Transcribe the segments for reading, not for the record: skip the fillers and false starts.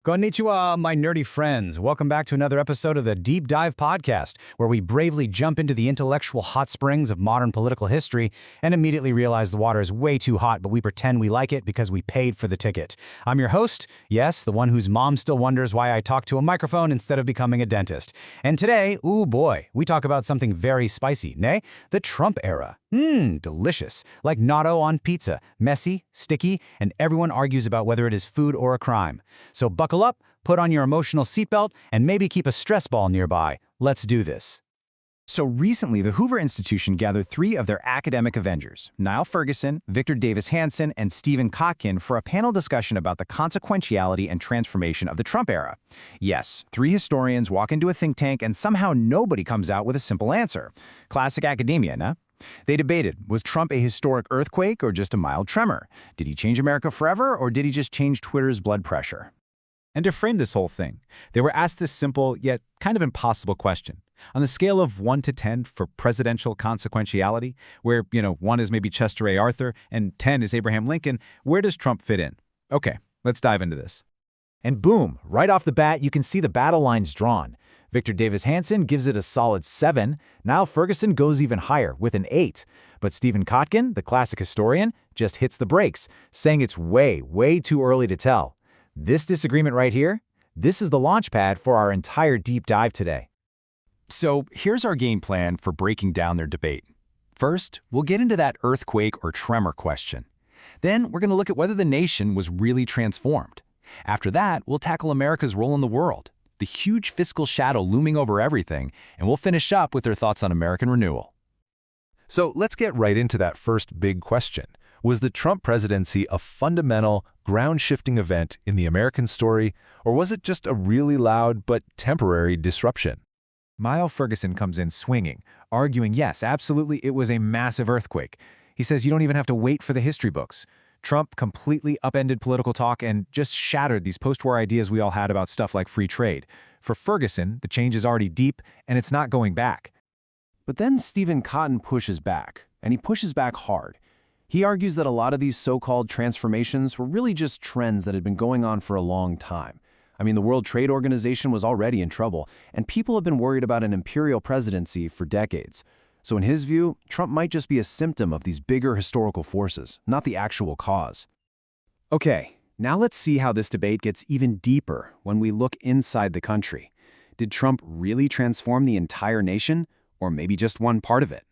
Konnichiwa, my nerdy friends. Welcome back to another episode of the Deep Dive podcast, where we bravely jump into the intellectual hot springs of modern political history and immediately realize the water is way too hot, but we pretend we like it because we paid for the ticket. I'm your host, yes, the one whose mom still wonders why I talk to a microphone instead of becoming a dentist. And today, ooh boy, we talk about something very spicy, nay, the Trump era. Delicious. Like natto on pizza, messy, sticky, and everyone argues about whether it is food or a crime. So buckle up, put on your emotional seatbelt, and maybe keep a stress ball nearby. Let's do this. So recently, the Hoover Institution gathered three of their academic Avengers, Niall Ferguson, Davis Hanson, and Stephen Kotkin, for a panel discussion about the consequentiality and transformation of the Trump era. Yes, three historians walk into a think tank and somehow nobody comes out with a simple answer. Classic academia, nah? They debated, was Trump a historic earthquake or just a mild tremor? Did he change America forever, or did he just change Twitter's blood pressure? And to frame this whole thing, they were asked this simple yet kind of impossible question. On the scale of 1 to 10 for presidential consequentiality, where, 1 is maybe Chester A. Arthur and 10 is Abraham Lincoln, where does Trump fit in? Okay, let's dive into this. And boom, right off the bat, you can see the battle lines drawn. Davis Hanson gives it a solid 7, Niall Ferguson goes even higher with an 8. But Stephen Kotkin, the classic historian, just hits the brakes, saying it's way, way too early to tell. This disagreement right here, this is the launch pad for our entire deep dive today. So here's our game plan for breaking down their debate. First, we'll get into that earthquake or tremor question. Then we're going to look at whether the nation was really transformed. After that, we'll tackle America's role in the world, the huge fiscal shadow looming over everything, and we'll finish up with their thoughts on American renewal. So let's get right into that first big question. Was the Trump presidency a fundamental, ground-shifting event in the American story, or was it just a really loud but temporary disruption? Niall Ferguson comes in swinging, arguing yes, absolutely, it was a massive earthquake. He says you don't even have to wait for the history books. Trump completely upended political talk and just shattered these post-war ideas we all had about stuff like free trade. For Ferguson, the change is already deep, and it's not going back. But then Stephen Kotkin pushes back, and he pushes back hard. He argues that a lot of these so-called transformations were really just trends that had been going on for a long time. I mean, the World Trade Organization was already in trouble, and people have been worried about an imperial presidency for decades. So in his view, Trump might just be a symptom of these bigger historical forces, not the actual cause. Okay, now let's see how this debate gets even deeper when we look inside the country. Did Trump really transform the entire nation, or maybe just one part of it?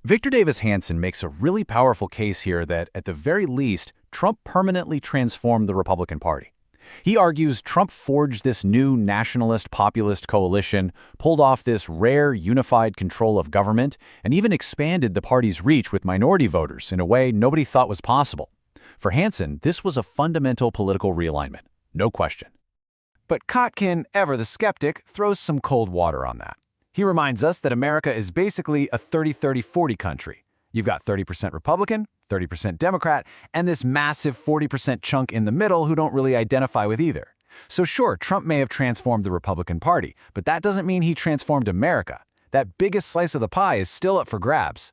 Davis Hanson makes a really powerful case here that, at the very least, Trump permanently transformed the Republican Party. He argues Trump forged this new nationalist populist coalition, pulled off this rare unified control of government, and even expanded the party's reach with minority voters in a way nobody thought was possible. For Hanson, this was a fundamental political realignment, no question. But Kotkin, ever the skeptic, throws some cold water on that. He reminds us that America is basically a 30-30-40 country. You've got 30% Republican, 30% Democrat, and this massive 40% chunk in the middle who don't really identify with either. So sure, Trump may have transformed the Republican Party, but that doesn't mean he transformed America. That biggest slice of the pie is still up for grabs.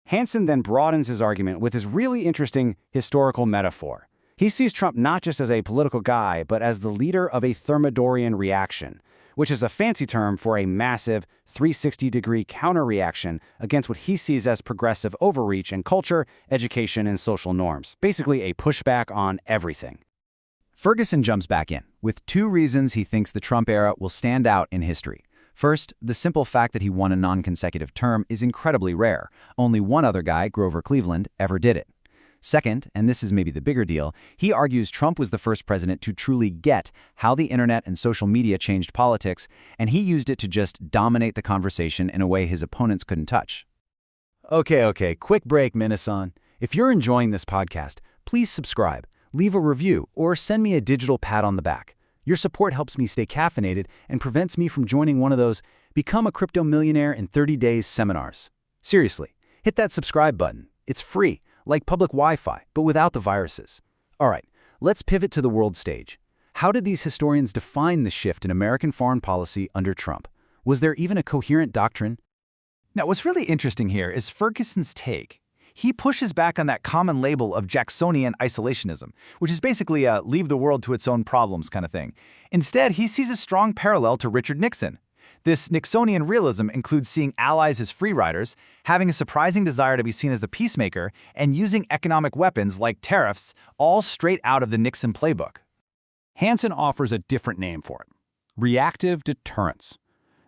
Hanson then broadens his argument with his really interesting historical metaphor. He sees Trump not just as a political guy, but as the leader of a Thermidorian reaction, which is a fancy term for a massive 360-degree counter-reaction against what he sees as progressive overreach in culture, education, and social norms. Basically a pushback on everything. Ferguson jumps back in with two reasons he thinks the Trump era will stand out in history. First, the simple fact that he won a non-consecutive term is incredibly rare. Only one other guy, Grover Cleveland, ever did it. Second, and this is maybe the bigger deal, he argues Trump was the first president to truly get how the internet and social media changed politics, and he used it to just dominate the conversation in a way his opponents couldn't touch. Okay, quick break, Minasan. If you're enjoying this podcast, please subscribe, leave a review, or send me a digital pat on the back. Your support helps me stay caffeinated and prevents me from joining one of those Become a Crypto Millionaire in 30 Days seminars. Seriously, hit that subscribe button. It's free, like public Wi-Fi, but without the viruses. All right, let's pivot to the world stage. How did these historians define the shift in American foreign policy under Trump? Was there even a coherent doctrine? Now, what's really interesting here is Ferguson's take. He pushes back on that common label of Jacksonian isolationism, which is basically a leave the world to its own problems kind of thing. Instead, he sees a strong parallel to Richard Nixon. This Nixonian realism includes seeing allies as free riders, having a surprising desire to be seen as a peacemaker, and using economic weapons like tariffs, all straight out of the Nixon playbook. Hanson offers a different name for it: reactive deterrence.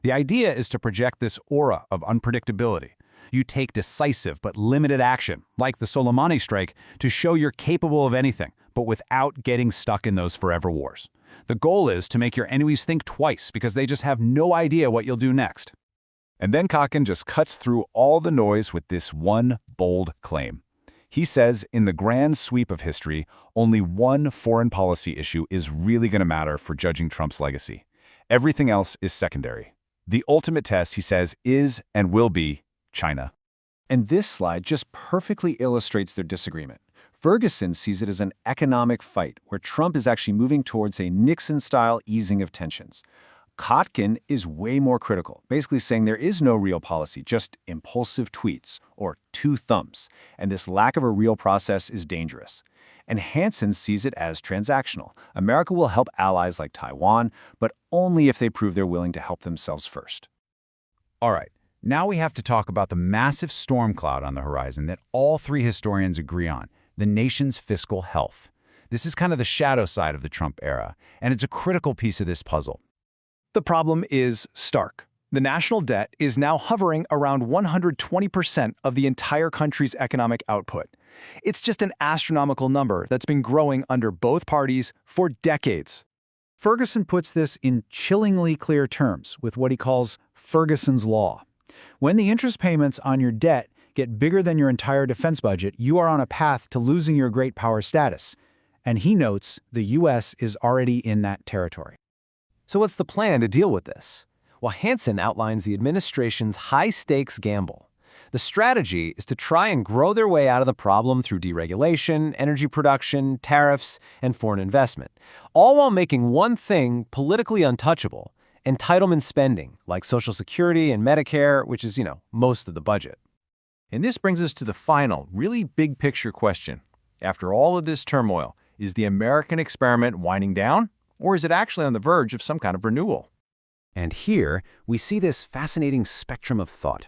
The idea is to project this aura of unpredictability. You take decisive but limited action, like the Soleimani strike, to show you're capable of anything, but without getting stuck in those forever wars. The goal is to make your enemies think twice because they just have no idea what you'll do next. And then Kotkin just cuts through all the noise with this one bold claim. He says, in the grand sweep of history, only one foreign policy issue is really going to matter for judging Trump's legacy. Everything else is secondary. The ultimate test, he says, is and will be China. And this slide just perfectly illustrates their disagreement. Ferguson sees it as an economic fight where Trump is actually moving towards a Nixon-style easing of tensions. Kotkin is way more critical, basically saying there is no real policy, just impulsive tweets or two thumbs, and this lack of a real process is dangerous. And Hanson sees it as transactional. America will help allies like Taiwan, but only if they prove they're willing to help themselves first. All right, now we have to talk about the massive storm cloud on the horizon that all three historians agree on: the nation's fiscal health. This is kind of the shadow side of the Trump era, and it's a critical piece of this puzzle. The problem is stark. The national debt is now hovering around 120% of the entire country's economic output. It's just an astronomical number that's been growing under both parties for decades. Ferguson puts this in chillingly clear terms with what he calls Ferguson's Law. When the interest payments on your debt get bigger than your entire defense budget, you are on a path to losing your great power status. And he notes the U.S. is already in that territory. So what's the plan to deal with this? Well, Hanson outlines the administration's high-stakes gamble. The strategy is to try and grow their way out of the problem through deregulation, energy production, tariffs, and foreign investment, all while making one thing politically untouchable: entitlement spending, like Social Security and Medicare, which is, most of the budget. And this brings us to the final, really big-picture question. After all of this turmoil, is the American experiment winding down, or is it actually on the verge of some kind of renewal? And here, we see this fascinating spectrum of thought.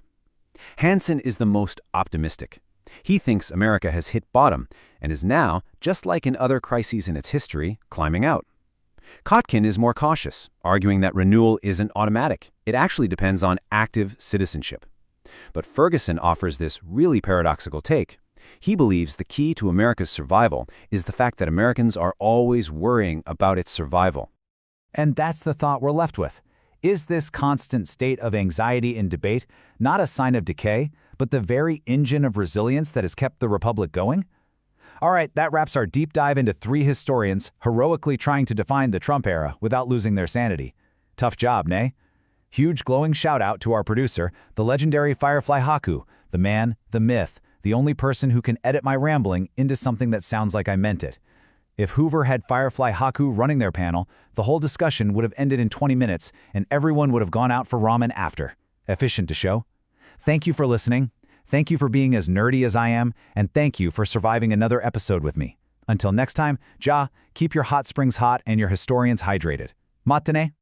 Hanson is the most optimistic. He thinks America has hit bottom and is now, just like in other crises in its history, climbing out. Kotkin is more cautious, arguing that renewal isn't automatic. It actually depends on active citizenship. But Ferguson offers this really paradoxical take. He believes the key to America's survival is the fact that Americans are always worrying about its survival. And that's the thought we're left with. Is this constant state of anxiety and debate not a sign of decay, but the very engine of resilience that has kept the Republic going? All right, that wraps our deep dive into three historians heroically trying to define the Trump era without losing their sanity. Tough job, nay? Huge glowing shout out to our producer, the legendary FireflyHaku, the man, the myth, the only person who can edit my rambling into something that sounds like I meant it. If Hoover had FireflyHaku running their panel, the whole discussion would have ended in 20 minutes and everyone would have gone out for ramen after. Efficient to show. Thank you for listening. Thank you for being as nerdy as I am, and thank you for surviving another episode with me. Until next time, keep your hot springs hot and your historians hydrated. Matane.